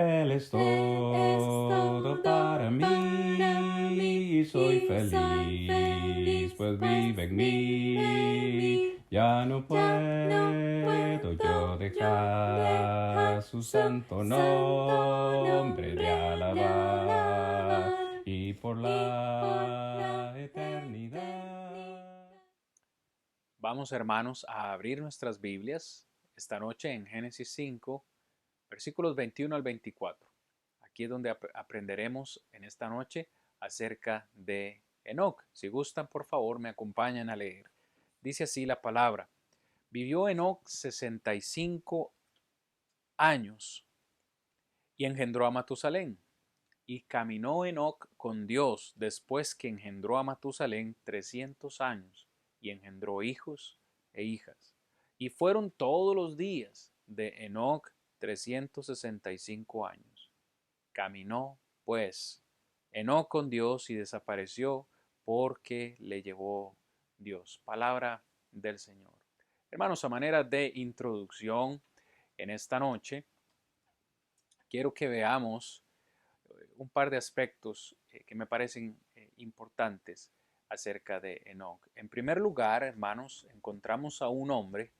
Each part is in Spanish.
Él es todo para mí y soy feliz, pues vive en mí. Ya no puedo yo dejar su santo nombre de alabar y por la eternidad. Vamos, hermanos, a abrir nuestras Biblias esta noche en Génesis 5, versículos 21 al 24. Aquí es donde aprenderemos en esta noche acerca de Enoc. Si gustan, por favor, me acompañan a leer. Dice así la palabra. Vivió Enoc 65 años y engendró a Matusalén. Y caminó Enoc con Dios después que engendró a Matusalén 300 años y engendró hijos e hijas. Y fueron todos los días de Enoc 365 años. Caminó, pues, Enoc con Dios y desapareció porque le llevó Dios. Palabra del Señor. Hermanos, a manera de introducción en esta noche, quiero que veamos un par de aspectos que me parecen importantes acerca de Enoc. En primer lugar, hermanos, encontramos a un hombre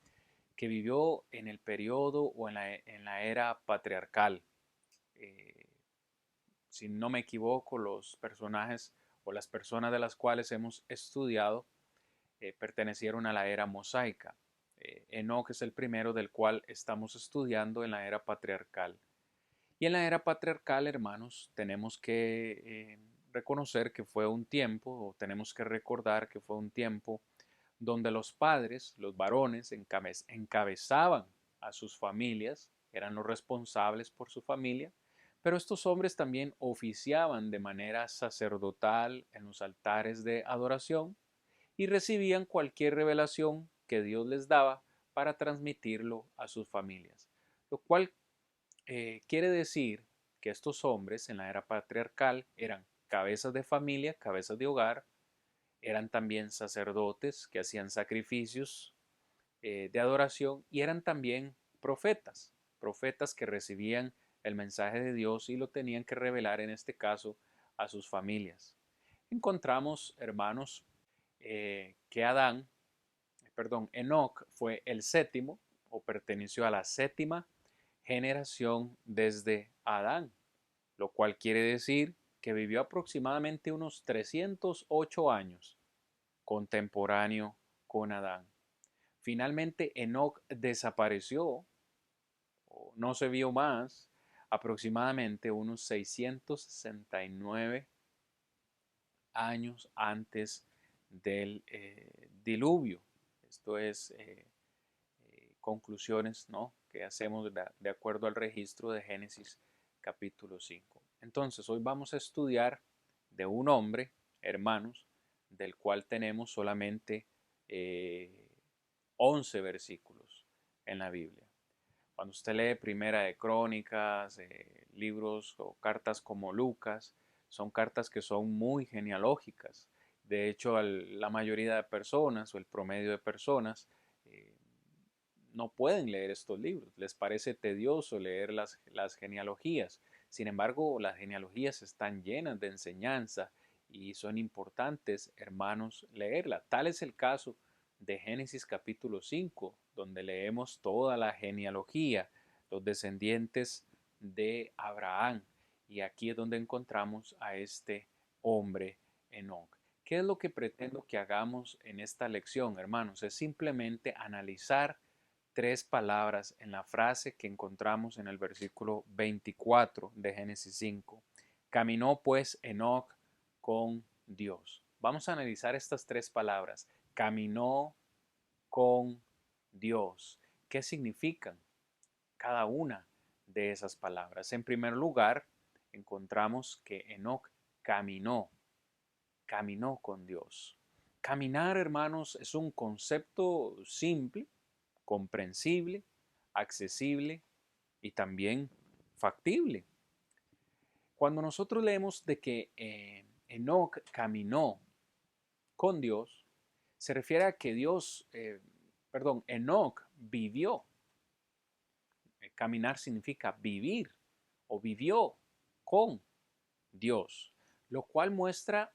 que vivió en el periodo o en la era patriarcal. Eh, si no me equivoco, los personajes o las personas de las cuales hemos estudiado pertenecieron a la era mosaica. Enoc es el primero del cual estamos estudiando en la era patriarcal. Y en la era patriarcal, hermanos, tenemos que reconocer que fue un tiempo, o tenemos que recordar que fue un tiempo donde los padres, los varones, encabezaban a sus familias, eran los responsables por su familia, pero estos hombres también oficiaban de manera sacerdotal en los altares de adoración y recibían cualquier revelación que Dios les daba para transmitirlo a sus familias, lo cual quiere decir que estos hombres en la era patriarcal eran cabezas de familia, cabezas de hogar, eran también sacerdotes que hacían sacrificios de adoración y eran también profetas, profetas que recibían el mensaje de Dios y lo tenían que revelar en este caso a sus familias. Encontramos, hermanos, que Enoc fue el séptimo o perteneció a la séptima generación desde Adán, lo cual quiere decir que vivió aproximadamente unos 308 años contemporáneo con Adán. Finalmente Enoc desapareció o no se vio más aproximadamente unos 669 años antes del diluvio. Esto es conclusiones, ¿no?, que hacemos de acuerdo al registro de Génesis capítulo 5. Entonces, hoy vamos a estudiar de un hombre, hermanos, del cual tenemos solamente 11 versículos en la Biblia. Cuando usted lee Primera de Crónicas, libros o cartas como Lucas, son cartas que son muy genealógicas. De hecho, la mayoría de personas o el promedio de personas eh, no pueden leer estos libros, les parece tedioso leer las genealogías. Sin embargo, las genealogías están llenas de enseñanza y son importantes, hermanos, leerla. Tal es el caso de Génesis capítulo 5, donde leemos toda la genealogía, los descendientes de Abraham. Y aquí es donde encontramos a este hombre Enoc. ¿Qué es lo que pretendo que hagamos en esta lección, hermanos? Es simplemente analizar tres palabras en la frase que encontramos en el versículo 24 de Génesis 5. Caminó pues Enoc con Dios. Vamos a analizar estas tres palabras. Caminó con Dios. ¿Qué significan cada una de esas palabras? En primer lugar, encontramos que Enoc caminó, caminó con Dios. Caminar, hermanos, es un concepto simple, comprensible, accesible y también factible. Cuando nosotros leemos de que Enoc caminó con Dios, se refiere a que Enoc vivió. Caminar significa vivir o vivió con Dios, lo cual muestra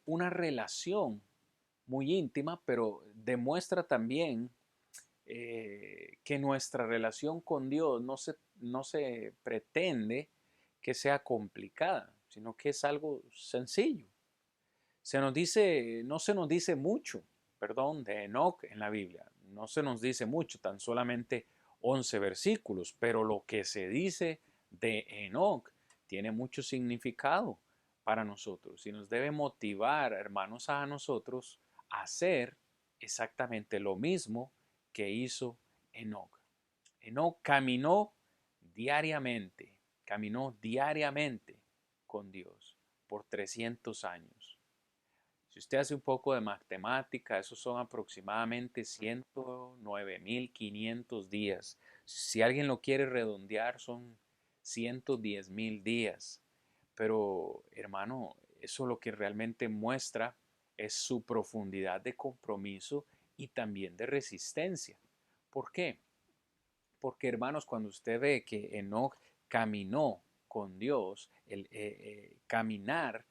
una relación muy íntima, pero demuestra también que nuestra relación con Dios no se pretende que sea complicada, sino que es algo sencillo. No se nos dice mucho, perdón, de Enoc en la Biblia. No se nos dice mucho, tan solamente 11 versículos, pero lo que se dice de Enoc tiene mucho significado para nosotros y nos debe motivar, hermanos, a nosotros a hacer exactamente lo mismo que hizo Enoc. Enoc caminó diariamente con Dios por 300 años. Si usted hace un poco de matemática, esos son aproximadamente 109.500 días. Si alguien lo quiere redondear, son 110.000 días. Pero, hermano, eso lo que realmente muestra es su profundidad de compromiso y también de resistencia. ¿Por qué? Porque, hermanos, cuando usted ve que Enoch caminó con Dios, caminar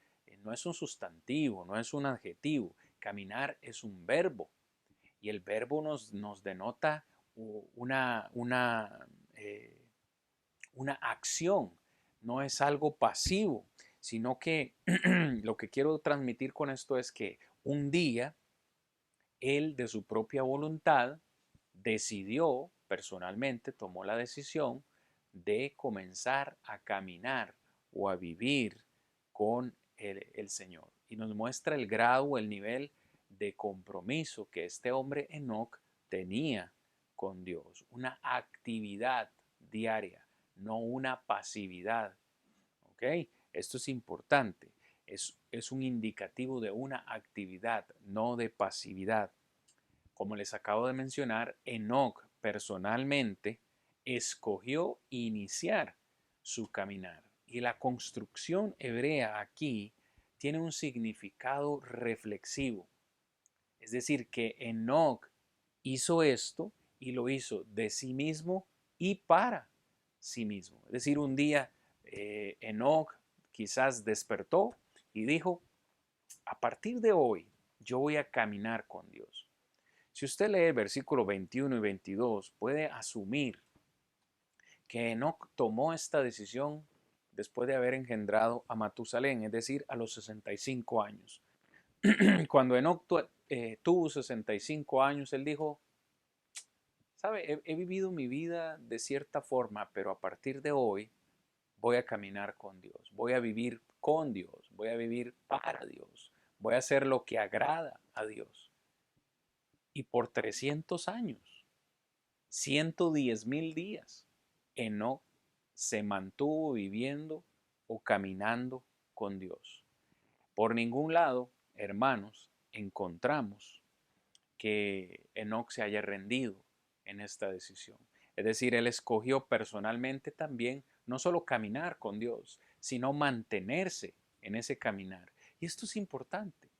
no es un sustantivo, no es un adjetivo. Caminar es un verbo. Y el verbo nos denota eh, una acción. No es algo pasivo, sino que lo que quiero transmitir con esto es que un día él de su propia voluntad decidió, personalmente tomó la decisión de comenzar a caminar o a vivir con el Señor. Y nos muestra el grado, el nivel de compromiso que este hombre Enoc tenía con Dios. Una actividad diaria, no una pasividad. ¿Ok? Esto es importante. Es un indicativo de una actividad, no de pasividad. Como les acabo de mencionar, Enoc personalmente escogió iniciar su caminar. Y la construcción hebrea aquí tiene un significado reflexivo. Es decir, que Enoc hizo esto y lo hizo de sí mismo y para sí mismo. Es decir, un día Enoc quizás despertó y dijo, a partir de hoy yo voy a caminar con Dios. Si usted lee el versículo 21 y 22, puede asumir que Enoc tomó esta decisión después de haber engendrado a Matusalén, es decir, a los 65 años. Cuando Enoc tuvo 65 años, él dijo, ¿sabe? He vivido mi vida de cierta forma, pero a partir de hoy voy a caminar con Dios, voy a vivir con Dios, voy a vivir para Dios, voy a hacer lo que agrada a Dios. Y por 300 años, 110.000 días, Enoc se mantuvo viviendo o caminando con Dios. Por ningún lado, hermanos, encontramos que Enoc se haya rendido en esta decisión. Es decir, él escogió personalmente también no solo caminar con Dios, sino mantenerse en ese caminar. Y esto es importante,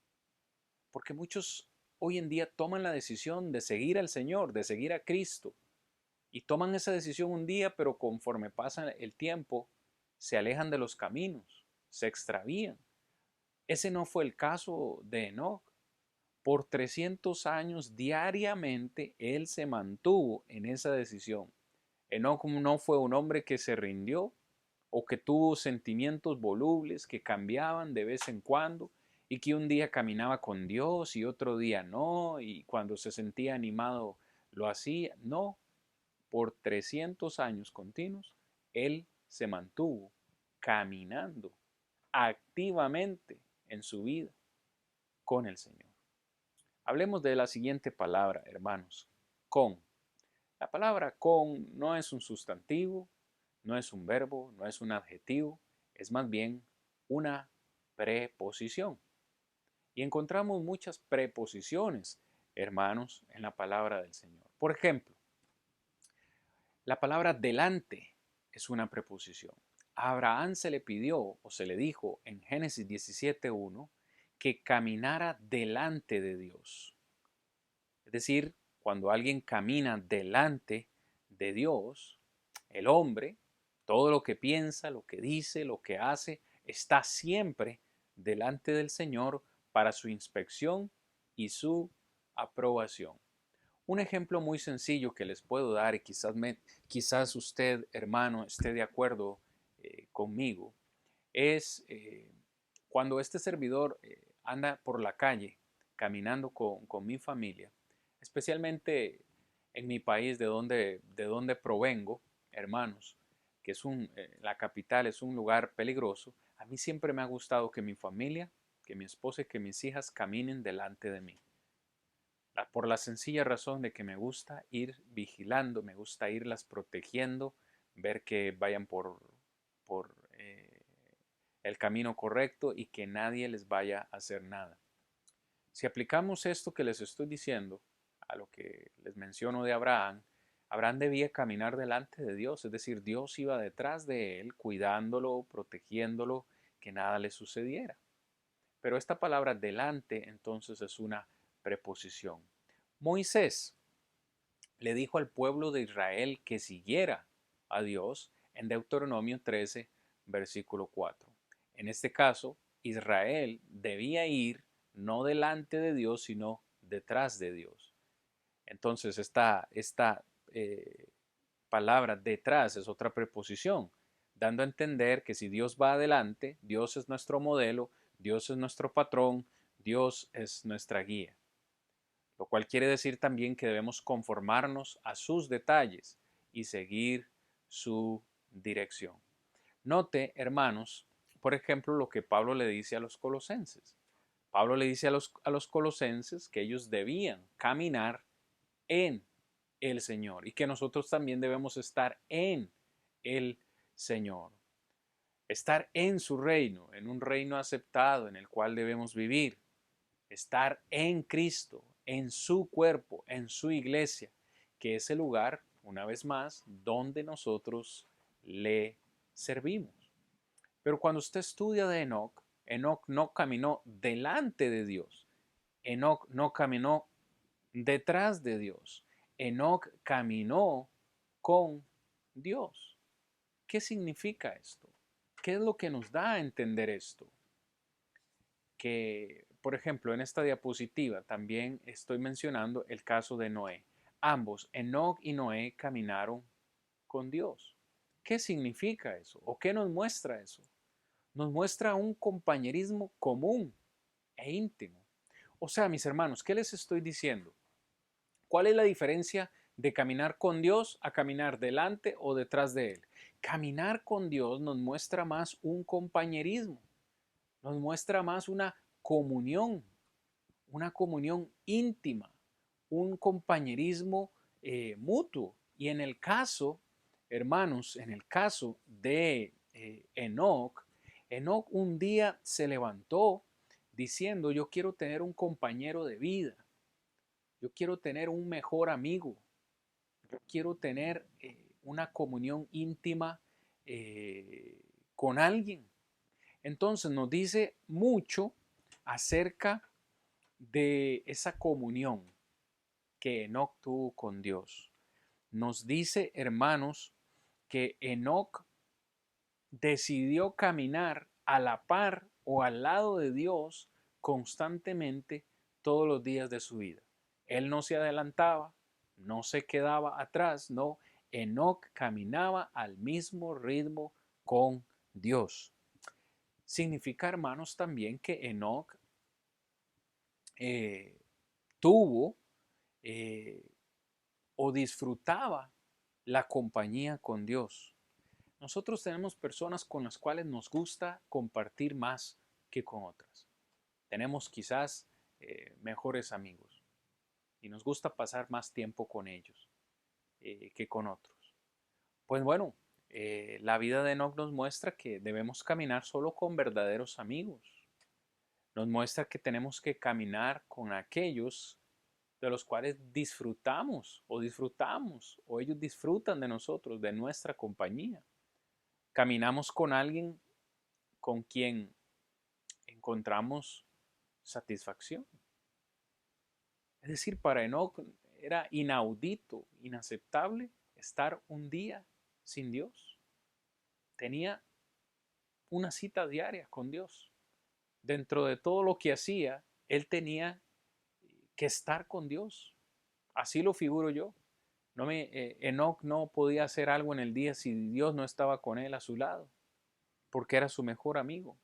porque muchos hoy en día toman la decisión de seguir al Señor, de seguir a Cristo, y toman esa decisión un día, pero conforme pasa el tiempo, se alejan de los caminos, se extravían. Ese no fue el caso de Enoc. Por 300 años diariamente él se mantuvo en esa decisión. Enoc no fue un hombre que se rindió o que tuvo sentimientos volubles que cambiaban de vez en cuando y que un día caminaba con Dios y otro día no, y cuando se sentía animado lo hacía. No, por 300 años continuos, él se mantuvo caminando activamente en su vida con el Señor. Hablemos de la siguiente palabra, hermanos, con. La palabra con no es un sustantivo, no es un verbo, no es un adjetivo, es más bien una preposición. Y encontramos muchas preposiciones, hermanos, en la palabra del Señor. Por ejemplo, la palabra delante es una preposición. A Abraham se le pidió o se le dijo en Génesis 17:1 que caminara delante de Dios. Es decir, cuando alguien camina delante de Dios, el hombre, Todo lo que piensa, lo que dice, lo que hace, está siempre delante del Señor para su inspección y su aprobación. Un ejemplo muy sencillo que les puedo dar y quizás usted, hermano, esté de acuerdo conmigo, es cuando este servidor anda por la calle caminando con mi familia, especialmente en mi país de donde provengo, hermanos, que es la capital es un lugar peligroso. A mí siempre me ha gustado que mi familia, que mi esposa y que mis hijas caminen delante de mí. Por la sencilla razón de que me gusta ir vigilando, me gusta irlas protegiendo, ver que vayan por el camino correcto y que nadie les vaya a hacer nada. Si aplicamos esto que les estoy diciendo a lo que les menciono de Abraham, Abraham debía caminar delante de Dios, es decir, Dios iba detrás de él, cuidándolo, protegiéndolo, que nada le sucediera. Pero esta palabra delante entonces es una preposición. Moisés le dijo al pueblo de Israel que siguiera a Dios en Deuteronomio 13, versículo 4. En este caso, Israel debía ir no delante de Dios, sino detrás de Dios. Entonces, esta palabra detrás es otra preposición, dando a entender que si Dios va adelante, Dios es nuestro modelo, Dios es nuestro patrón, Dios es nuestra guía. Lo cual quiere decir también que debemos conformarnos a sus detalles y seguir su dirección. Note, hermanos, por ejemplo, lo que Pablo le dice a los colosenses. Pablo le dice a los colosenses que ellos debían caminar en el Señor y que nosotros también debemos estar en el Señor. Estar en su reino, en un reino aceptado en el cual debemos vivir. Estar en Cristo, en su cuerpo, en su iglesia, que es el lugar, una vez más, donde nosotros le servimos. Pero cuando usted estudia de Enoc, Enoc no caminó delante de Dios. Enoc no caminó detrás de Dios. Enoc caminó con Dios. ¿Qué significa esto? ¿Qué es lo que nos da a entender esto? Que, por ejemplo, en esta diapositiva también estoy mencionando el caso de Noé. Ambos, Enoc y Noé, caminaron con Dios. ¿Qué significa eso? ¿O qué nos muestra eso? Nos muestra un compañerismo común e íntimo. O sea, mis hermanos, ¿qué les estoy diciendo? ¿Cuál es la diferencia de caminar con Dios a caminar delante o detrás de Él? Caminar con Dios nos muestra más un compañerismo, nos muestra más una comunión íntima, un compañerismo mutuo. Y en el caso, hermanos, en el caso de Enoc, Enoc un día se levantó diciendo, yo quiero tener un compañero de vida, yo quiero tener un mejor amigo, yo quiero tener una comunión íntima con alguien. Entonces nos dice mucho acerca de esa comunión que Enoc tuvo con Dios. Nos dice, hermanos, que Enoc decidió caminar a la par o al lado de Dios constantemente todos los días de su vida. Él no se adelantaba, no se quedaba atrás, no. Enoc caminaba al mismo ritmo con Dios. Significa, hermanos, también que Enoc eh, tuvo o disfrutaba la compañía con Dios. Nosotros tenemos personas con las cuales nos gusta compartir más que con otras. Tenemos quizás mejores amigos y nos gusta pasar más tiempo con ellos que con otros. Pues bueno, la vida de Enoch nos muestra que debemos caminar solo con verdaderos amigos. Nos muestra que tenemos que caminar con aquellos de los cuales disfrutamos o ellos disfrutan de nosotros, de nuestra compañía. Caminamos con alguien con quien encontramos satisfacción. Es decir, para Enoch era inaudito, inaceptable estar un día sin Dios. tenía una cita diaria con Dios. Dentro de todo lo que hacía, él tenía que estar con Dios. Así lo figuro yo. Enoc no podía hacer algo en el día si Dios no estaba con él a su lado, porque era su mejor amigo.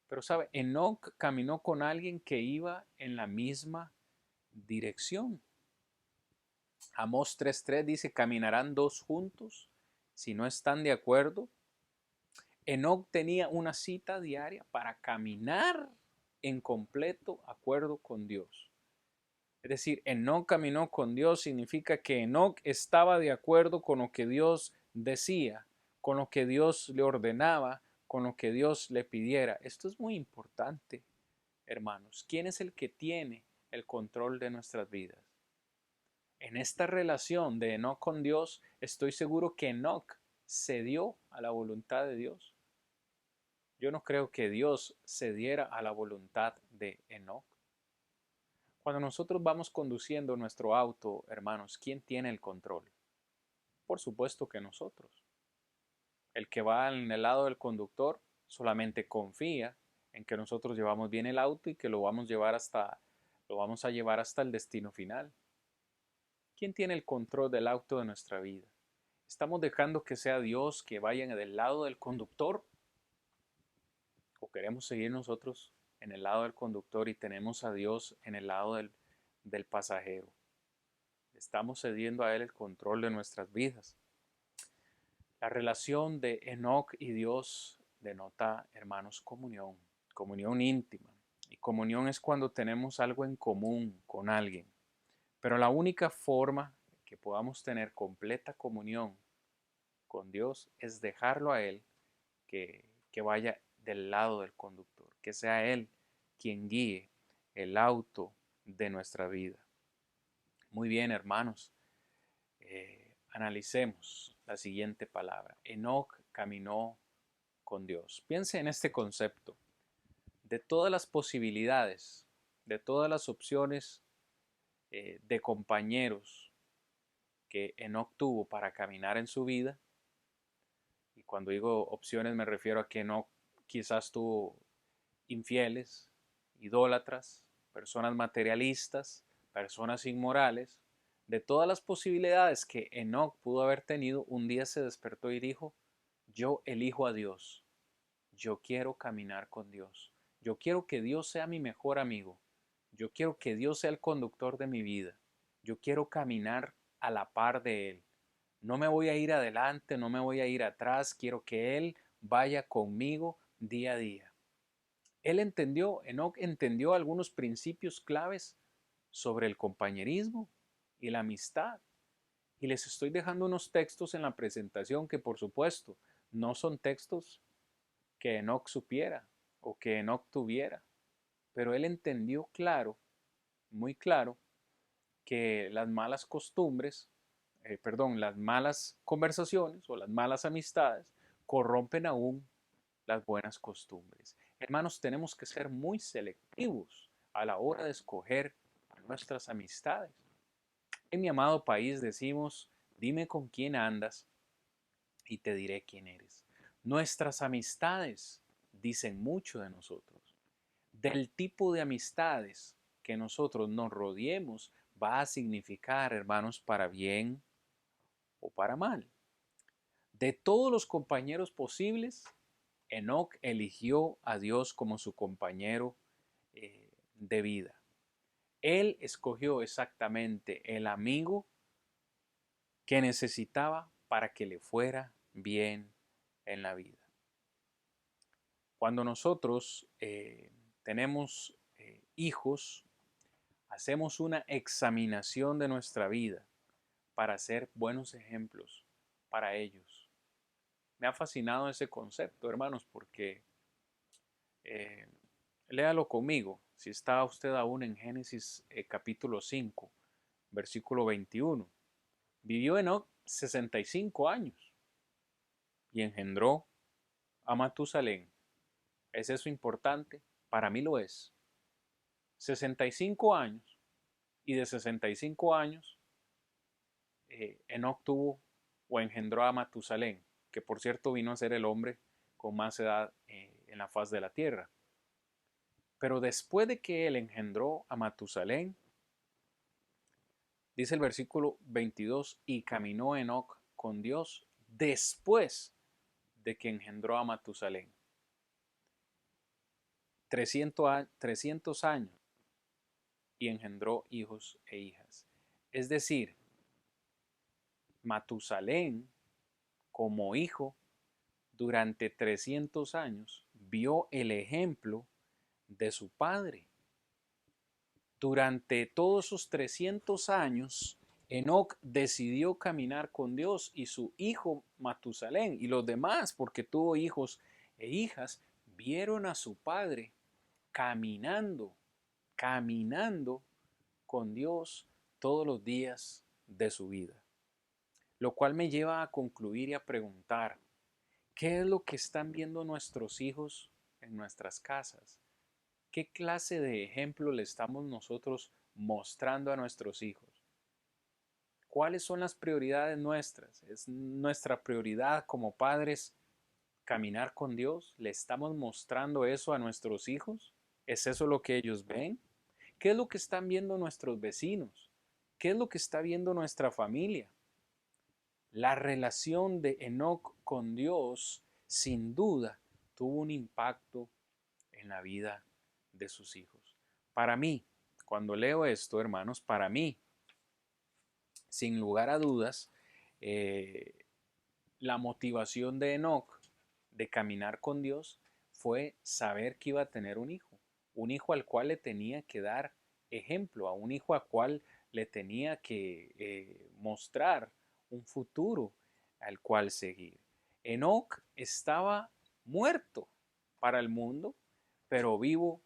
Pero sabe, Enoc caminó con alguien que iba en la misma dirección. Amós 3:3 dice, caminarán dos juntos si no están de acuerdo. Enoc tenía una cita diaria para caminar en completo acuerdo con Dios. Es decir, Enoc caminó con Dios significa que Enoc estaba de acuerdo con lo que Dios decía, con lo que Dios le ordenaba, con lo que Dios le pidiera. Esto es muy importante, hermanos. ¿Quién es el que tiene el control de nuestras vidas? En esta relación de Enoc con Dios, estoy seguro que Enoc cedió a la voluntad de Dios. Yo no creo que Dios cediera a la voluntad de Enoc. Cuando nosotros vamos conduciendo nuestro auto, hermanos, ¿quién tiene el control? Por supuesto que nosotros. El que va en el lado del conductor solamente confía en que nosotros llevamos bien el auto y que lo vamos a llevar hasta el destino final. ¿Quién tiene el control del auto de nuestra vida? ¿Estamos dejando que sea Dios que vaya del lado del conductor? ¿O queremos seguir nosotros en el lado del conductor y tenemos a Dios en el lado del pasajero? Estamos cediendo a Él el control de nuestras vidas. La relación de Enoc y Dios denota, hermanos, comunión, comunión íntima. Y comunión es cuando tenemos algo en común con alguien. Pero la única forma que podamos tener completa comunión con Dios es dejarlo a Él que vaya del lado del conductor, que sea Él quien guíe el auto de nuestra vida. Muy bien, hermanos, analicemos la siguiente palabra. Enoc caminó con Dios. Piense en este concepto. De todas las posibilidades, de todas las opciones de compañeros que Enoc tuvo para caminar en su vida, y cuando digo opciones me refiero a que Enoc quizás tuvo infieles, idólatras, personas materialistas, personas inmorales. De todas las posibilidades que Enoc pudo haber tenido, un día se despertó y dijo, yo elijo a Dios, yo quiero caminar con Dios, yo quiero que Dios sea mi mejor amigo, yo quiero que Dios sea el conductor de mi vida, yo quiero caminar a la par de Él. No me voy a ir adelante, no me voy a ir atrás, quiero que Él vaya conmigo día a día. Enoc entendió algunos principios claves sobre el compañerismo y la amistad. Y les estoy dejando unos textos en la presentación que por supuesto no son textos que Enoc supiera o que Enoc tuviera. Pero él entendió claro, muy claro, que las malas costumbres, las malas conversaciones o las malas amistades corrompen aún las buenas costumbres. Hermanos, tenemos que ser muy selectivos a la hora de escoger nuestras amistades. En mi amado país decimos, dime con quién andas y te diré quién eres. Nuestras amistades dicen mucho de nosotros. Del tipo de amistades que nosotros nos rodeemos va a significar, hermanos, para bien o para mal. De todos los compañeros posibles, Enoc eligió a Dios como su compañero de vida. Él escogió exactamente el amigo que necesitaba para que le fuera bien en la vida. Cuando nosotros tenemos hijos, hacemos una examinación de nuestra vida para ser buenos ejemplos para ellos. Me ha fascinado ese concepto, hermanos, porque léalo conmigo. Si está usted aún en Génesis capítulo 5, versículo 21. Vivió Enoc 65 años y engendró a Matusalén. ¿Es eso importante? Para mí lo es. 65 años y de 65 años Enoc tuvo o engendró a Matusalén. que por cierto vino a ser el hombre con más edad en la faz de la tierra. Pero después de que él engendró a Matusalén, dice el versículo 22, y caminó Enoc con Dios después de que engendró a Matusalén. 300 años y engendró hijos e hijas. Es decir, Matusalén como hijo durante 300 años vio el ejemplo de su padre. Durante todos esos 300 años, Enoc decidió caminar con Dios y su hijo Matusalén y los demás, porque tuvo hijos e hijas, vieron a su padre caminando con Dios todos los días de su vida. Lo cual me lleva a concluir y a preguntar, ¿qué es lo que están viendo nuestros hijos en nuestras casas? ¿Qué clase de ejemplo le estamos nosotros mostrando a nuestros hijos? ¿Cuáles son las prioridades nuestras? ¿Es nuestra prioridad como padres caminar con Dios? ¿Le estamos mostrando eso a nuestros hijos? ¿Es eso lo que ellos ven? ¿Qué es lo que están viendo nuestros vecinos? ¿Qué es lo que está viendo nuestra familia? La relación de Enoc con Dios, sin duda, tuvo un impacto en la vida de sus hijos. Para mí, cuando leo esto, hermanos, para mí, sin lugar a dudas, la motivación de Enoc de caminar con Dios fue saber que iba a tener un hijo al cual le tenía que dar ejemplo, a un hijo al cual le tenía que mostrar un futuro al cual seguir. Enoc estaba muerto para el mundo, pero vivo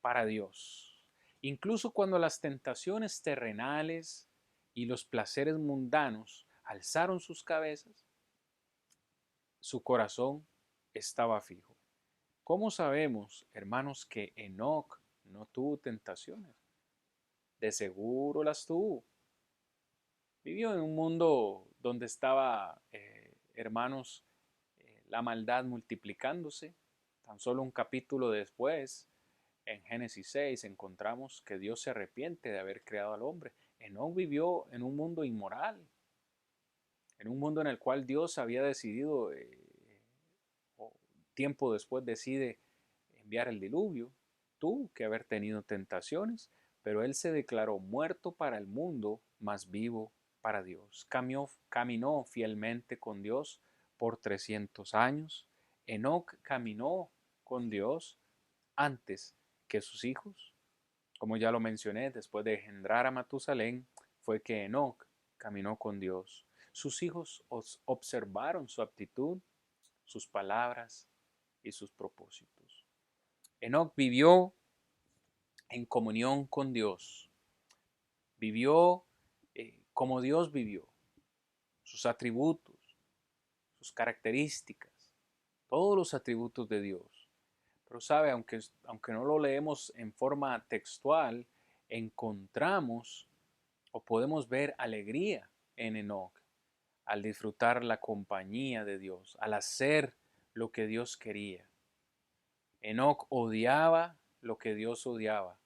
para Dios. Incluso cuando las tentaciones terrenales y los placeres mundanos alzaron sus cabezas, su corazón estaba fijo. ¿Cómo sabemos, hermanos, que Enoc no tuvo tentaciones? De seguro las tuvo. Vivió en un mundo donde estaba, hermanos, la maldad multiplicándose. Tan solo un capítulo después, en Génesis 6, encontramos que Dios se arrepiente de haber creado al hombre. Enoc vivió en un mundo inmoral, en un mundo en el cual Dios había decidido, o tiempo después decide enviar el diluvio. Tuvo que haber tenido tentaciones, pero él se declaró muerto para el mundo, mas vivo para Dios. Caminó fielmente con Dios por 300 años. Enoc caminó con Dios antes que sus hijos. Como ya lo mencioné, después de engendrar a Matusalén, fue que Enoc caminó con Dios. Sus hijos observaron su actitud, sus palabras y sus propósitos. Enoc vivió en comunión con Dios. Vivió como Dios vivió. Sus atributos, sus características, todos los atributos de Dios. Pero sabe, aunque no lo leemos en forma textual, encontramos o podemos ver alegría en Enoc al disfrutar la compañía de Dios, al hacer lo que Dios quería. Enoc odiaba lo que Dios odiaba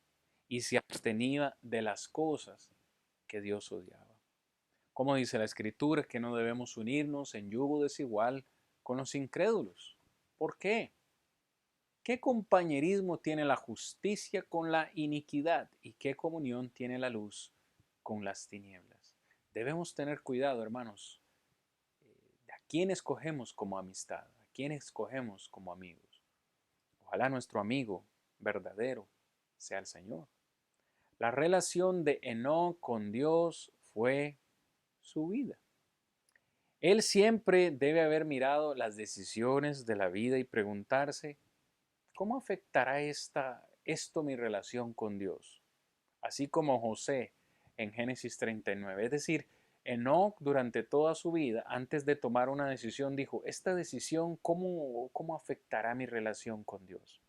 y se abstenía de las cosas que Dios odiaba. Como dice la Escritura, que no debemos unirnos en yugo desigual con los incrédulos. ¿Por qué? ¿Qué compañerismo tiene la justicia con la iniquidad? ¿Y qué comunión tiene la luz con las tinieblas? Debemos tener cuidado, hermanos, de a quién escogemos como amistad, a quién escogemos como amigos. Ojalá nuestro amigo verdadero sea el Señor. La relación de Enoc con Dios fue su vida. Él siempre debe haber mirado las decisiones de la vida y preguntarse, ¿cómo afectará esto mi relación con Dios? Así como José en Génesis 39. Es decir, Enoc durante toda su vida, antes de tomar una decisión, dijo, esta decisión, ¿cómo afectará mi relación con Dios?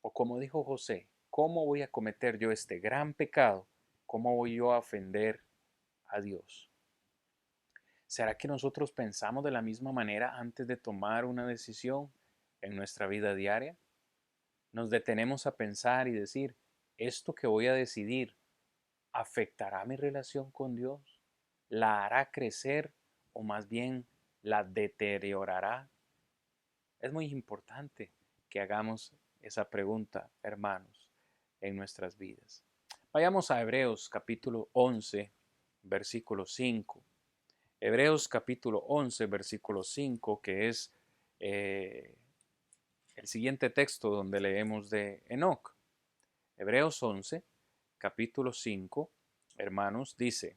O como dijo José, ¿cómo voy a cometer yo este gran pecado? ¿Cómo voy yo a ofender a Dios? ¿Será que nosotros pensamos de la misma manera antes de tomar una decisión en nuestra vida diaria? Nos detenemos a pensar y decir, ¿esto que voy a decidir afectará mi relación con Dios? ¿La hará crecer o más bien la deteriorará? Es muy importante que hagamos esa pregunta, hermanos, en nuestras vidas. Vayamos a Hebreos capítulo 11, versículo 5. Hebreos capítulo 11, versículo 5, que es eh, el siguiente texto donde leemos de Enoc. Hebreos 11, capítulo 5, hermanos, dice,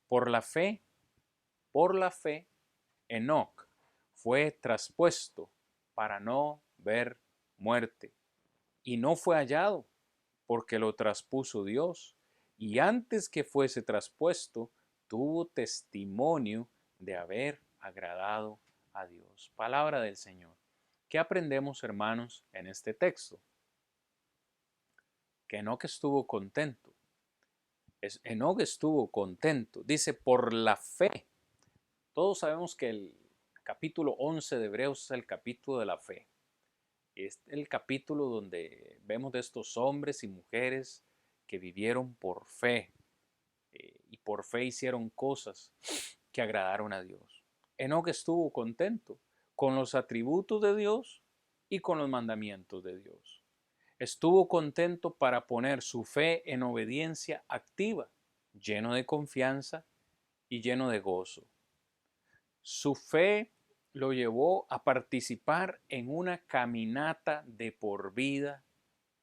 por la fe, Enoc fue traspuesto para no ver muerte, y no fue hallado, porque lo traspuso Dios, y antes que fuese traspuesto, tuvo testimonio de haber agradado a Dios. Palabra del Señor. ¿Qué aprendemos, hermanos, en este texto? Que Enoc estuvo contento. Enoc estuvo contento. Dice, por la fe. Todos sabemos que el capítulo 11 de Hebreos es el capítulo de la fe. Es el capítulo donde vemos de estos hombres y mujeres que vivieron por fe y por fe hicieron cosas que agradaron a Dios. Enoc estuvo contento con los atributos de Dios y con los mandamientos de Dios. Estuvo contento para poner su fe en obediencia activa, lleno de confianza y lleno de gozo. Su fe lo llevó a participar en una caminata de por vida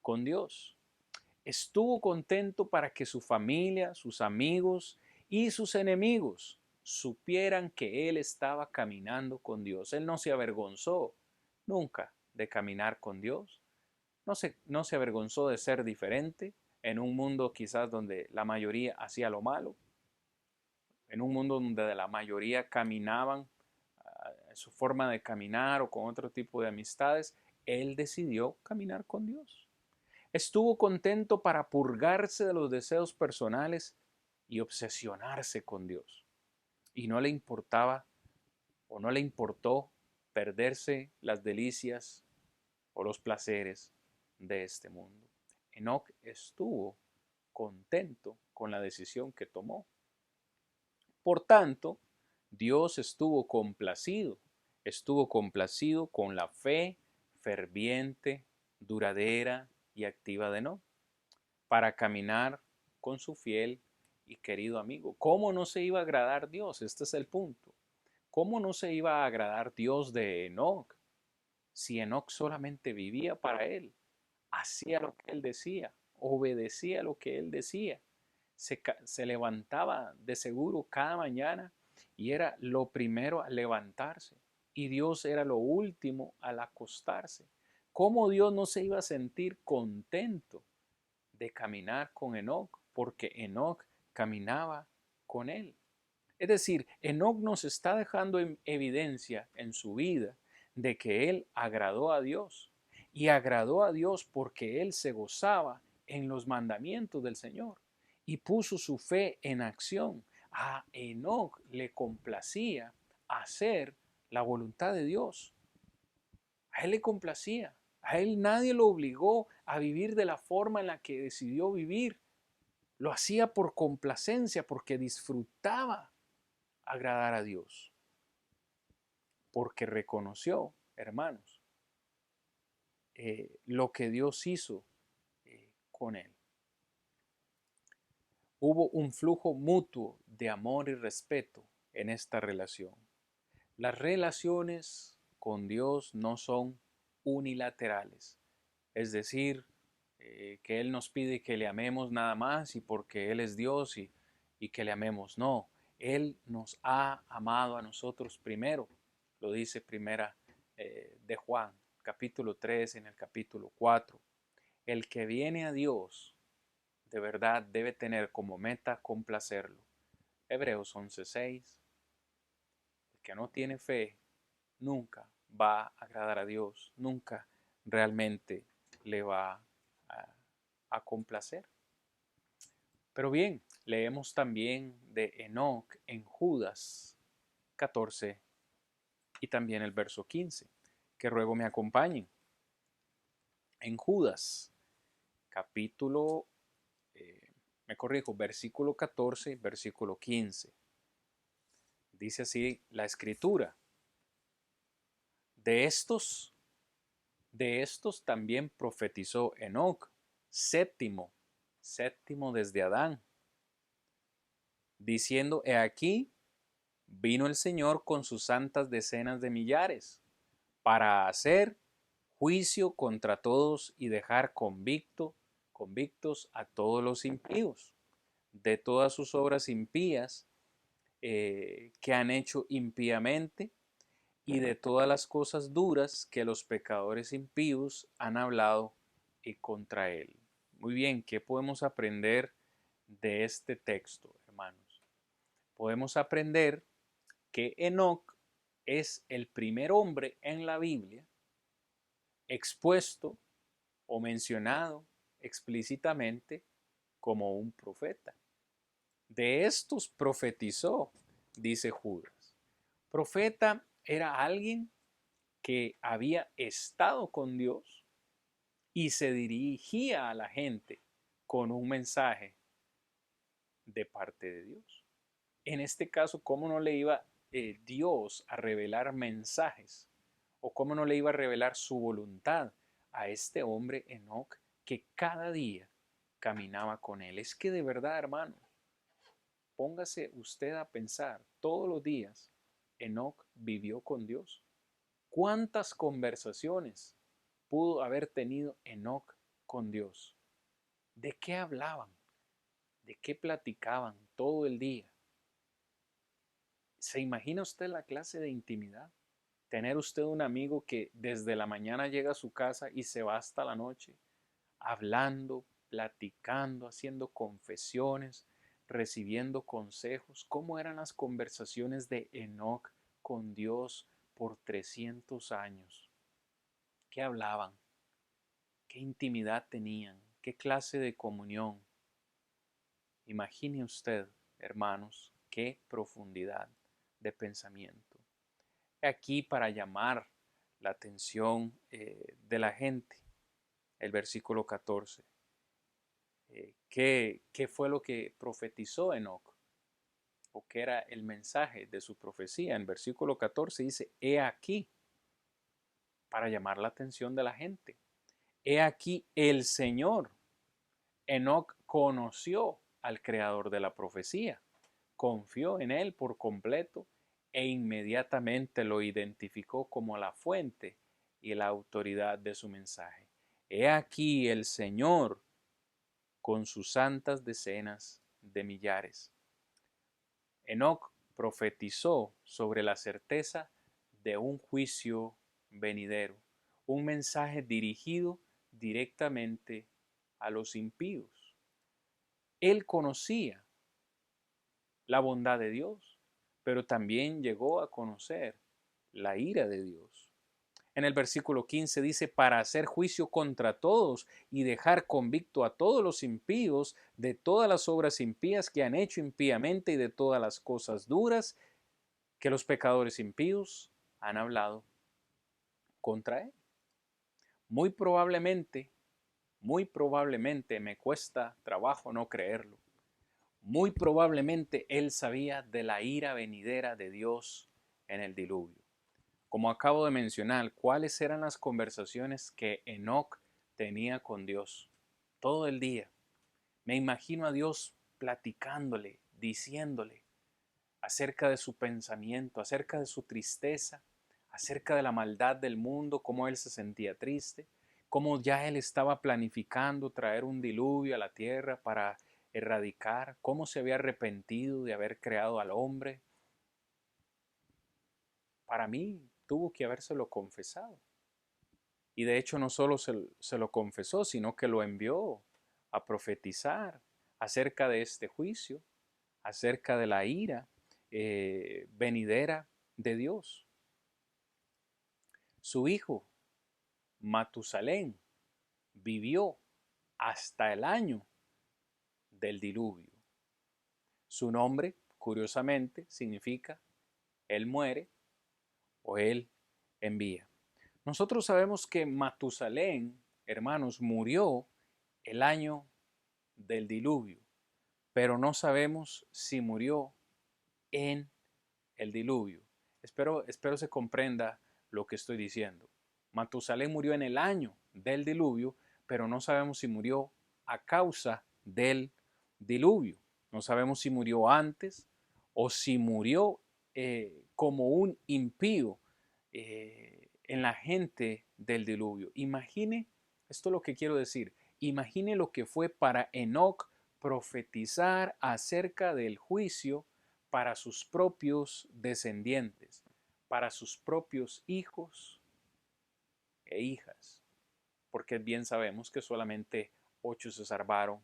con Dios. Estuvo contento para que su familia, sus amigos y sus enemigos supieran que él estaba caminando con Dios. Él no se avergonzó nunca de caminar con Dios. No se avergonzó de ser diferente en un mundo quizás donde la mayoría hacía lo malo, en un mundo donde la mayoría caminaban su forma de caminar o con otro tipo de amistades. Él decidió caminar con Dios. Estuvo contento para purgarse de los deseos personales y obsesionarse con Dios. Y no le importaba o no le importó perderse las delicias o los placeres de este mundo. Enoc estuvo contento con la decisión que tomó. Por tanto, Dios estuvo complacido con la fe ferviente, duradera y activa de Enoc para caminar con su fiel y querido amigo. ¿Cómo no se iba a agradar Dios? Este es el punto. ¿Cómo no se iba a agradar Dios de Enoc si Enoc solamente vivía para él? Hacía lo que él decía, obedecía lo que él decía. Se levantaba de seguro cada mañana y era lo primero a levantarse. Y Dios era lo último al acostarse. ¿Cómo Dios no se iba a sentir contento de caminar con Enoc? Porque Enoc caminaba con él. Es decir, Enoc nos está dejando en evidencia en su vida de que él agradó a Dios. Y agradó a Dios porque él se gozaba en los mandamientos del Señor y puso su fe en acción. A Enoc le complacía hacer la voluntad de Dios. A él le complacía. A él nadie lo obligó a vivir de la forma en la que decidió vivir. Lo hacía por complacencia, porque disfrutaba agradar a Dios. Porque reconoció, hermanos, lo que Dios hizo con él. Hubo un flujo mutuo de amor y respeto en esta relación. Las relaciones con Dios no son unilaterales, es decir, que Él nos pide que le amemos nada más y porque Él es Dios y que le amemos. No, Él nos ha amado a nosotros primero, lo dice primera de Juan, capítulo 3 en el capítulo 4. El que viene a Dios de verdad debe tener como meta complacerlo. Hebreos 11:6. El que no tiene fe nunca va a agradar a Dios, nunca realmente le va a complacer. Pero bien, leemos también de Enoc en Judas, 14 y también el verso 15, que ruego me acompañen. En Judas, capítulo, versículo 14, versículo 15. Dice así la escritura: de estos, de estos también profetizó Enoc, séptimo desde Adán, diciendo: he aquí, vino el Señor con sus santas decenas de millares, para hacer juicio contra todos y dejar convictos a todos los impíos, de todas sus obras impías que han hecho impíamente, y de todas las cosas duras que los pecadores impíos han hablado contra él. Muy bien, ¿qué podemos aprender de este texto, hermanos? Podemos aprender que Enoc es el primer hombre en la Biblia expuesto o mencionado explícitamente como un profeta. De estos profetizó, dice Judas. Profeta era alguien que había estado con Dios y se dirigía a la gente con un mensaje de parte de Dios. En este caso, ¿cómo no le iba Dios a revelar mensajes? ¿O cómo no le iba a revelar su voluntad a este hombre Enoc que cada día caminaba con él? Es que de verdad, hermano, póngase usted a pensar, todos los días Enoc vivió con Dios. ¿Cuántas conversaciones pudo haber tenido Enoc con Dios? ¿De qué hablaban? ¿De qué platicaban todo el día? ¿Se imagina usted la clase de intimidad? Tener usted un amigo que desde la mañana llega a su casa y se va hasta la noche, hablando, platicando, haciendo confesiones, recibiendo consejos. ¿Cómo eran las conversaciones de Enoc con Dios por 300 años? ¿Qué hablaban? ¿Qué intimidad tenían? ¿Qué clase de comunión? Imagine usted, hermanos, qué profundidad de pensamiento. Aquí para llamar la atención de la gente, el versículo 14. ¿Qué fue lo que profetizó Enoc? ¿O qué era el mensaje de su profecía? En versículo 14 dice: he aquí, para llamar la atención de la gente. He aquí el Señor. Enoc conoció al creador de la profecía, confió en él por completo e inmediatamente lo identificó como la fuente y la autoridad de su mensaje. He aquí el Señor con sus santas decenas de millares. Enoc profetizó sobre la certeza de un juicio venidero, un mensaje dirigido directamente a los impíos. Él conocía la bondad de Dios, pero también llegó a conocer la ira de Dios. En el versículo 15 dice: para hacer juicio contra todos y dejar convicto a todos los impíos de todas las obras impías que han hecho impíamente y de todas las cosas duras que los pecadores impíos han hablado contra él. Muy probablemente, me cuesta trabajo no creerlo, muy probablemente él sabía de la ira venidera de Dios en el diluvio. Como acabo de mencionar, ¿cuáles eran las conversaciones que Enoc tenía con Dios todo el día? Me imagino a Dios platicándole, diciéndole acerca de su pensamiento, acerca de su tristeza, acerca de la maldad del mundo, cómo él se sentía triste, cómo ya él estaba planificando traer un diluvio a la tierra para erradicar, cómo se había arrepentido de haber creado al hombre. Para mí tuvo que habérselo confesado. Y de hecho no solo se lo confesó, sino que lo envió a profetizar acerca de este juicio, acerca de la ira venidera de Dios. Su hijo, Matusalén, vivió hasta el año del diluvio. Su nombre, curiosamente, significa Él muere o Él envía. Nosotros sabemos que Matusalén, hermanos, murió el año del diluvio, pero no sabemos si murió en el diluvio. Espero se comprenda lo que estoy diciendo. Matusalén murió en el año del diluvio, pero no sabemos si murió a causa del diluvio. No sabemos si murió antes o si murió como un impío en la gente del diluvio. Imagine, esto es lo que quiero decir, imagine lo que fue para Enoc profetizar acerca del juicio para sus propios descendientes, para sus propios hijos e hijas, porque bien sabemos que solamente 8 se salvaron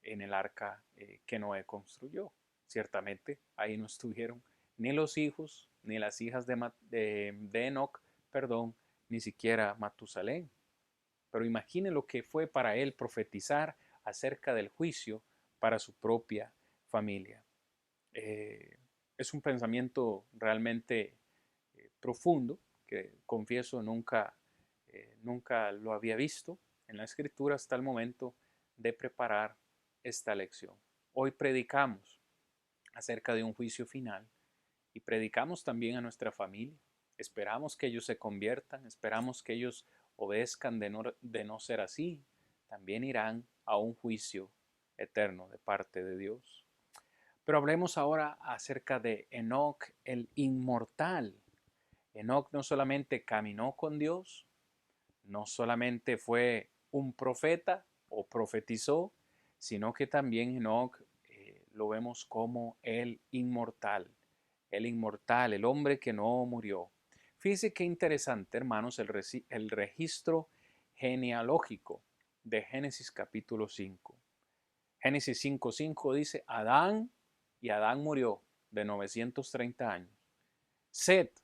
en el arca que Noé construyó. Ciertamente ahí no estuvieron ni los hijos ni las hijas de Enoc, perdón, ni siquiera Matusalén. Pero imagine lo que fue para él profetizar acerca del juicio para su propia familia. Es un pensamiento realmente profundo que confieso nunca lo había visto en la escritura hasta el momento de preparar esta lección. Hoy predicamos acerca de un juicio final y predicamos también a nuestra familia. Esperamos que ellos se conviertan, esperamos que ellos obedezcan de no ser así. También irán a un juicio eterno de parte de Dios. Pero hablemos ahora acerca de Enoc, el inmortal. Enoc no solamente caminó con Dios, no solamente fue un profeta o profetizó, sino que también Enoc lo vemos como el inmortal, el hombre que no murió. Fíjense qué interesante, hermanos, el registro genealógico de Génesis capítulo 5. Génesis 5:5 dice, y Adán murió de 930 años. Set,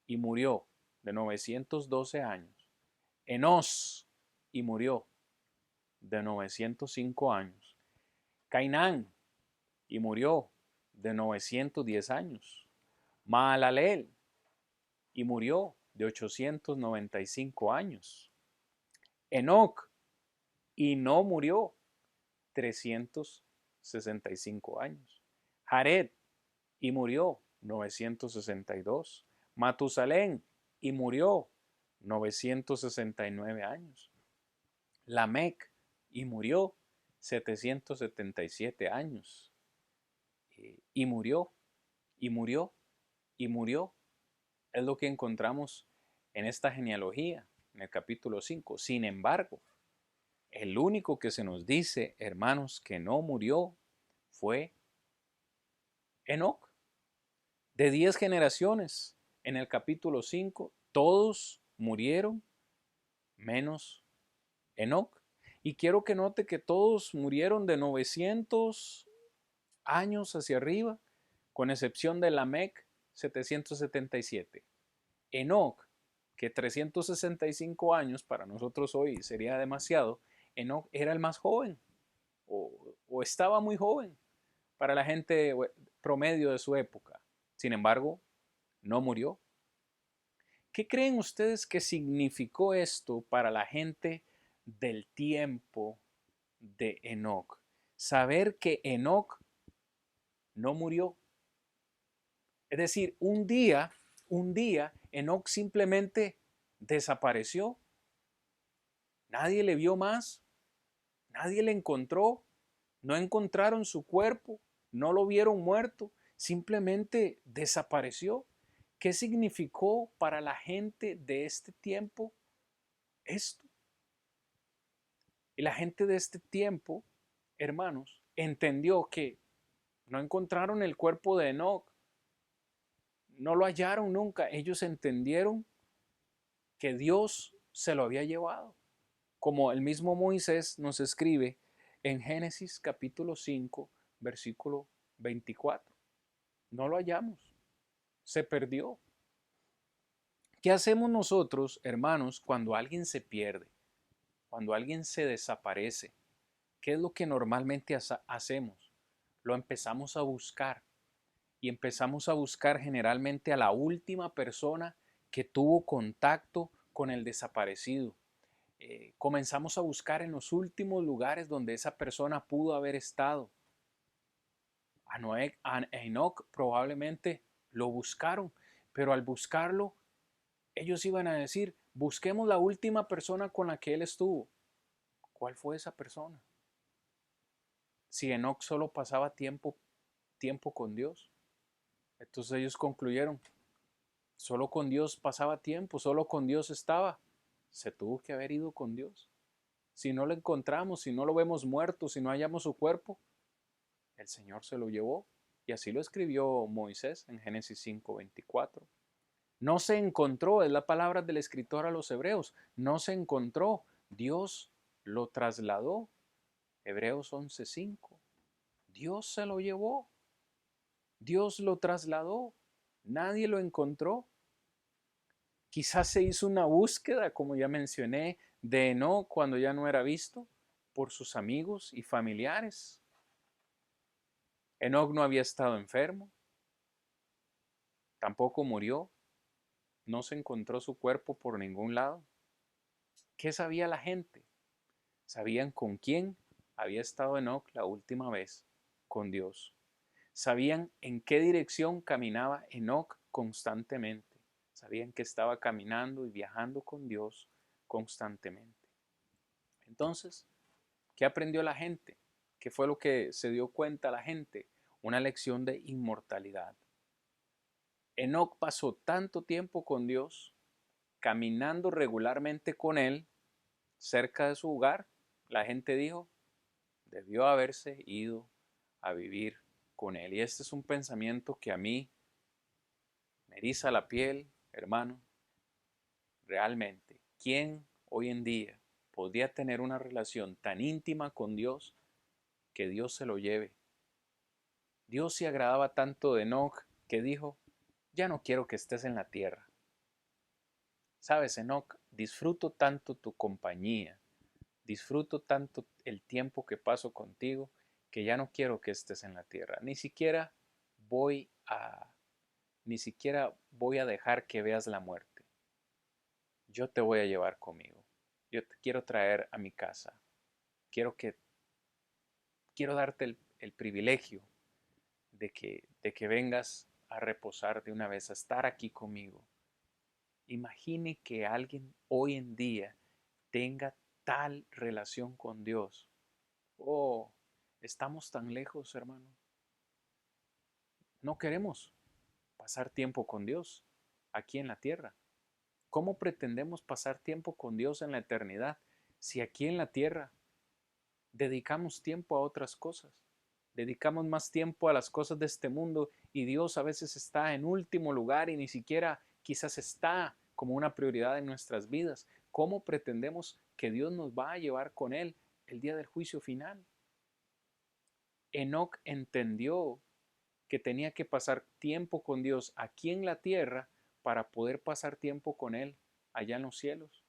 y murió de 912 años. Enos, y murió de 905 años. Cainán, y murió de 910 años. Maalalel, y murió de 895 años. Enoc, y no murió 365 años. Jared, y murió 962. Matusalén, y murió 969 años. Lamec, y murió 777 años. Y murió, y murió, y murió. Es lo que encontramos en esta genealogía, en el capítulo 5. Sin embargo, el único que se nos dice, hermanos, que no murió fue Enoc. De 10 generaciones en el capítulo 5, todos murieron menos Enoc. Y quiero que note que todos murieron de 900 años hacia arriba, con excepción de Lamec, 777. Enoc, que 365 años para nosotros hoy sería demasiado, Enoc era el más joven o estaba muy joven para la gente promedio de su época. Sin embargo, no murió. ¿Qué creen ustedes que significó esto para la gente del tiempo de Enoc? Saber que Enoc no murió. Es decir, un día, Enoc simplemente desapareció. Nadie le vio más, nadie le encontró, no encontraron su cuerpo, no lo vieron muerto, simplemente desapareció. ¿Qué significó para la gente de este tiempo esto? Y la gente de este tiempo, hermanos, entendió que no encontraron el cuerpo de Enoc, no lo hallaron nunca. Ellos entendieron que Dios se lo había llevado. Como el mismo Moisés nos escribe en Génesis capítulo 5, versículo 24. No lo hallamos, se perdió. ¿Qué hacemos nosotros, hermanos, cuando alguien se pierde? Cuando alguien se desaparece, ¿qué es lo que normalmente hacemos? Lo empezamos a buscar. y empezamos a buscar generalmente a la última persona que tuvo contacto con el desaparecido. Comenzamos a buscar en los últimos lugares donde esa persona pudo haber estado. A Enoch probablemente lo buscaron, pero al buscarlo, ellos iban a decir, busquemos la última persona con la que él estuvo. ¿Cuál fue esa persona? Si Enoch solo pasaba tiempo con Dios. Entonces ellos concluyeron, solo con Dios pasaba tiempo, solo con Dios estaba. Se tuvo que haber ido con Dios. Si no lo encontramos, si no lo vemos muerto, si no hallamos su cuerpo, el Señor se lo llevó. Y así lo escribió Moisés en Génesis 5:24. No se encontró, es la palabra del escritor a los hebreos, no se encontró, Dios lo trasladó. Hebreos 11:5. Dios se lo llevó, Dios lo trasladó, nadie lo encontró. Quizás se hizo una búsqueda, como ya mencioné, de Enoc cuando ya no era visto por sus amigos y familiares. Enoc no había estado enfermo, tampoco murió, no se encontró su cuerpo por ningún lado. ¿Qué sabía la gente? Sabían con quién había estado Enoc la última vez, con Dios. Sabían en qué dirección caminaba Enoc constantemente. Sabían que estaba caminando y viajando con Dios constantemente. Entonces, ¿qué aprendió la gente? ¿Qué fue lo que se dio cuenta la gente? Una lección de inmortalidad. Enoc pasó tanto tiempo con Dios, caminando regularmente con Él, cerca de su hogar. La gente dijo, debió haberse ido a vivir con Él. Y este es un pensamiento que a mí me eriza la piel, hermano. Realmente, ¿quién hoy en día podría tener una relación tan íntima con Dios que Dios se lo lleve? Dios se agradaba tanto de Enoc que dijo, ya no quiero que estés en la tierra. Sabes, Enoc, disfruto tanto tu compañía, disfruto tanto el tiempo que paso contigo, que ya no quiero que estés en la tierra. Voy a, Ni siquiera voy a dejar que veas la muerte. Yo te voy a llevar conmigo. Yo te quiero traer a mi casa. Quiero que, quiero darte el privilegio de que vengas a reposar de una vez, a estar aquí conmigo. Imagine que alguien hoy en día tenga tal relación con Dios. Oh, estamos tan lejos, hermano. No queremos pasar tiempo con Dios aquí en la tierra. ¿Cómo pretendemos pasar tiempo con Dios en la eternidad si aquí en la tierra dedicamos tiempo a otras cosas? Dedicamos más tiempo a las cosas de este mundo y Dios a veces está en último lugar y ni siquiera quizás está como una prioridad en nuestras vidas. ¿Cómo pretendemos que Dios nos va a llevar con Él el día del juicio final? Enoc entendió que tenía que pasar tiempo con Dios aquí en la tierra para poder pasar tiempo con Él allá en los cielos.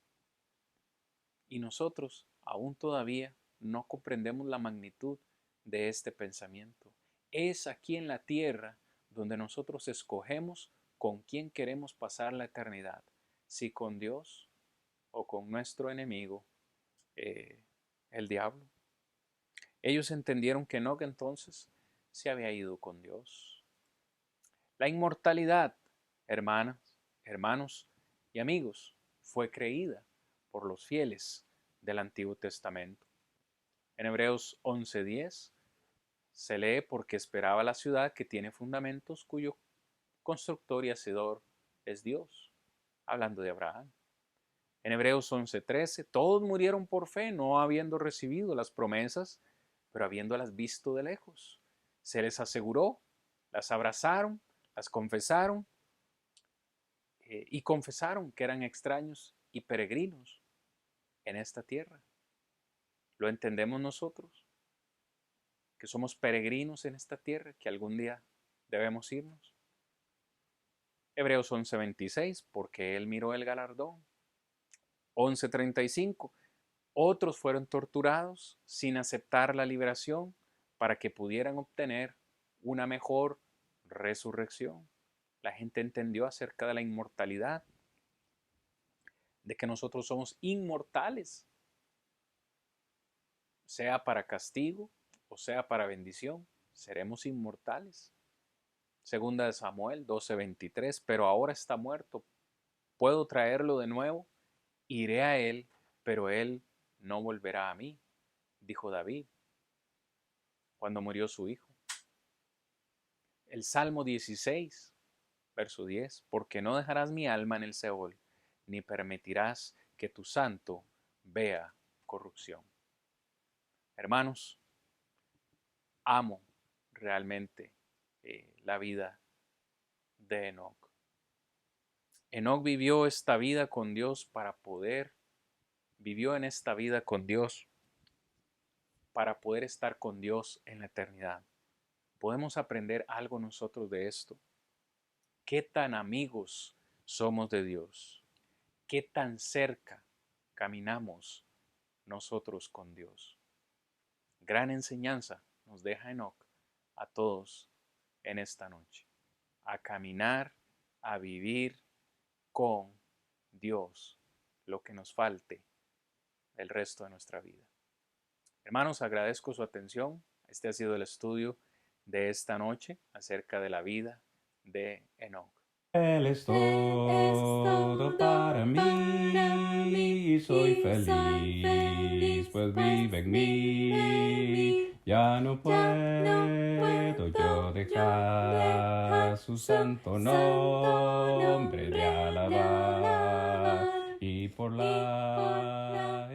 Y nosotros aún todavía no comprendemos la magnitud de este pensamiento. Es aquí en la tierra donde nosotros escogemos con quién queremos pasar la eternidad, si con Dios o con nuestro enemigo, eh, el diablo. Ellos entendieron que Enoc entonces se había ido con Dios. La inmortalidad, hermanas, hermanos y amigos, fue creída por los fieles del Antiguo Testamento. En Hebreos 11:10 se lee porque esperaba la ciudad que tiene fundamentos cuyo constructor y hacedor es Dios, hablando de Abraham. En Hebreos 11:13 todos murieron por fe, no habiendo recibido las promesas, pero habiéndolas visto de lejos. Se les aseguró, las abrazaron, las confesaron y confesaron que eran extraños y peregrinos en esta tierra. ¿Lo entendemos nosotros? Que somos peregrinos en esta tierra, que algún día debemos irnos. Hebreos 11:26, porque Él miró el galardón. 11:35, otros fueron torturados sin aceptar la liberación para que pudieran obtener una mejor, resurrección. La gente entendió acerca de la inmortalidad, de que nosotros somos inmortales, sea para castigo o sea para bendición, seremos inmortales. Segunda de Samuel 12:23, pero ahora está muerto, puedo traerlo de nuevo, iré a él, pero él no volverá a mí, dijo David cuando murió su hijo. El Salmo 16, verso 10, porque no dejarás mi alma en el Seol, ni permitirás que tu santo vea corrupción. Hermanos, amo realmente la vida de Enoc. Enoc vivió esta vida con Dios vivió en esta vida con Dios para poder estar con Dios en la eternidad. Podemos aprender algo nosotros de esto. ¿Qué tan amigos somos de Dios? ¿Qué tan cerca caminamos nosotros con Dios? Gran enseñanza nos deja Enoc a todos en esta noche. A caminar, a vivir con Dios lo que nos falte el resto de nuestra vida. Hermanos, agradezco su atención. Este ha sido el estudio de esta noche acerca de la vida de Enoc. Él es todo para mí, soy feliz, pues vive en mí. Ya no puedo yo dejar su santo nombre de alabar, y por la